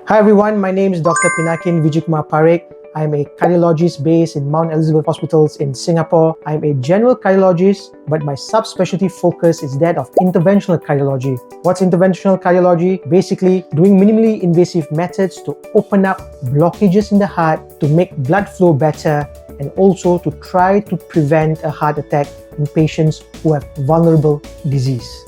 Hi everyone, my name is Dr. Pinakin V Parekh. I'm a cardiologist based in Mount Elizabeth Hospitals in Singapore. I'm a general cardiologist, but my subspecialty focus is that of interventional cardiology. What's interventional cardiology? Basically, doing minimally invasive methods to open up blockages in the heart to make blood flow better and also to try to prevent a heart attack in patients who have vulnerable disease.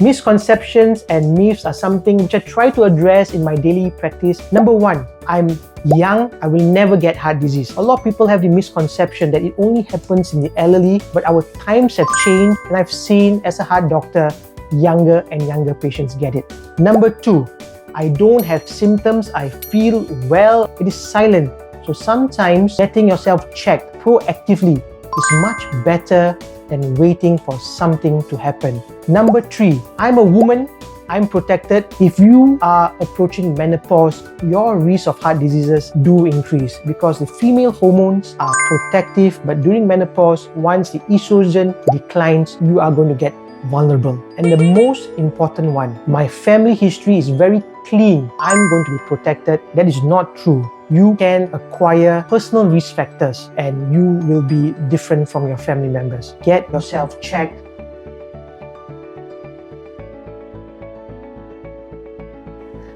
Misconceptions and myths are something which I try to address in my daily practice. Number one, I'm young, I will never get heart disease. A lot of people have the misconception that it only happens in the elderly, but our times have changed and I've seen as a heart doctor, younger and younger patients get it. Number two, I don't have symptoms, I feel well, it is silent. So sometimes getting yourself checked proactively is much better than waiting for something to happen. Number three, I'm a woman, I'm protected. If you are approaching menopause, your risk of heart diseases do increase because the female hormones are protective, but during menopause, once the estrogen declines, you are going to get vulnerable. And the most important one, my family history is very clean. I'm going to be protected. That is not true. You can acquire personal risk factors and you will be different from your family members. Get yourself checked.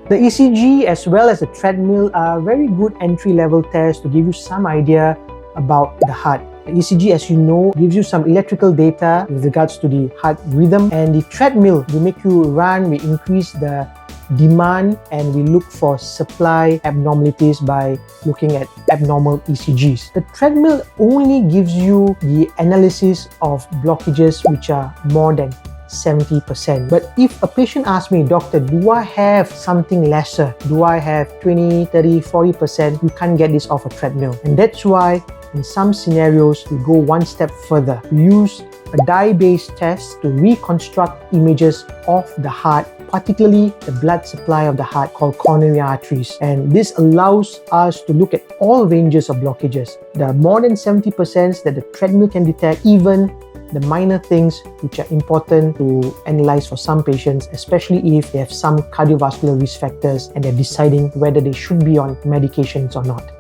The ECG as well as the treadmill are very good entry-level tests to give you some idea about the heart. The ECG, as you know, gives you some electrical data with regards to the heart rhythm, and the treadmill will make you run, we increase the demand, and we look for supply abnormalities by looking at abnormal ECGs. The treadmill only gives you the analysis of blockages which are more than 70%. But if a patient asks me, doctor, do I have something lesser? Do I have 20, 30, 40%? You can't get this off a treadmill. And that's why in some scenarios, we go one step further. We use a dye-based test to reconstruct images of the heart, particularly the blood supply of the heart called coronary arteries. And this allows us to look at all ranges of blockages. There are more than 70% that the treadmill can detect, even the minor things which are important to analyze for some patients, especially if they have some cardiovascular risk factors and they're deciding whether they should be on medications or not.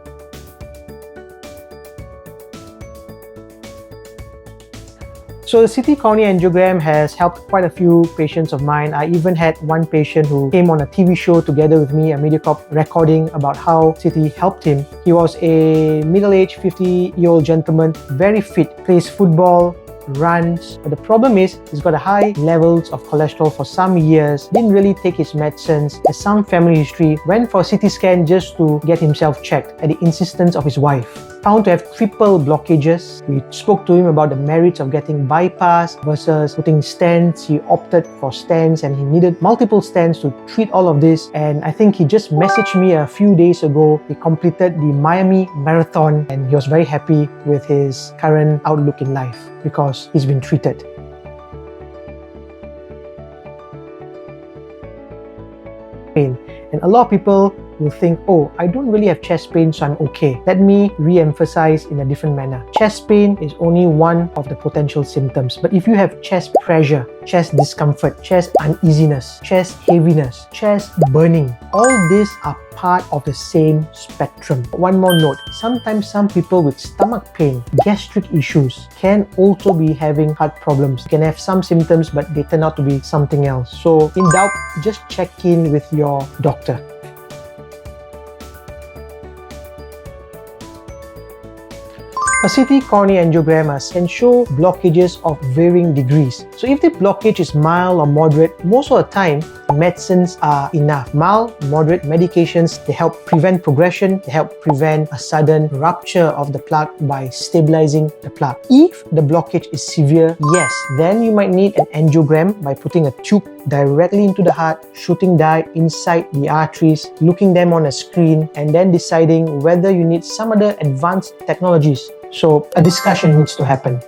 So the CT coronary angiogram has helped quite a few patients of mine. I even had one patient who came on a TV show together with me, a MediaCorp recording about how CT helped him. He was a middle-aged 50-year-old gentleman, very fit, plays football, runs, but the problem is he's got a high levels of cholesterol for some years, didn't really take his medicines, has some family history, went for a CT scan just to get himself checked at the insistence of his wife. Found to have triple blockages. We spoke to him about the merits of getting bypass versus putting stents. He opted for stents and he needed multiple stents to treat all of this, and I think he just messaged me a few days ago. He completed the Miami Marathon and he was very happy with his current outlook in life because he's been treated. Pain. And a lot of people will think, oh, I don't really have chest pain, so I'm okay. Let me re-emphasize in a different manner. Chest pain is only one of the potential symptoms. But if you have chest pressure, chest discomfort, chest uneasiness, chest heaviness, chest burning, all these are part of the same spectrum. One more note, sometimes some people with stomach pain, gastric issues can also be having heart problems. Can have some symptoms, but they turn out to be something else. So in doubt, just check in with your doctor. A CT coronary angiogram can show blockages of varying degrees. So if the blockage is mild or moderate, most of the time, medicines are enough. Mild, moderate medications, they help prevent progression, they help prevent a sudden rupture of the plaque by stabilizing the plaque. If the blockage is severe, yes, then you might need an angiogram by putting a tube directly into the heart, shooting dye inside the arteries, looking them on a screen, and then deciding whether you need some other advanced technologies. So a discussion needs to happen.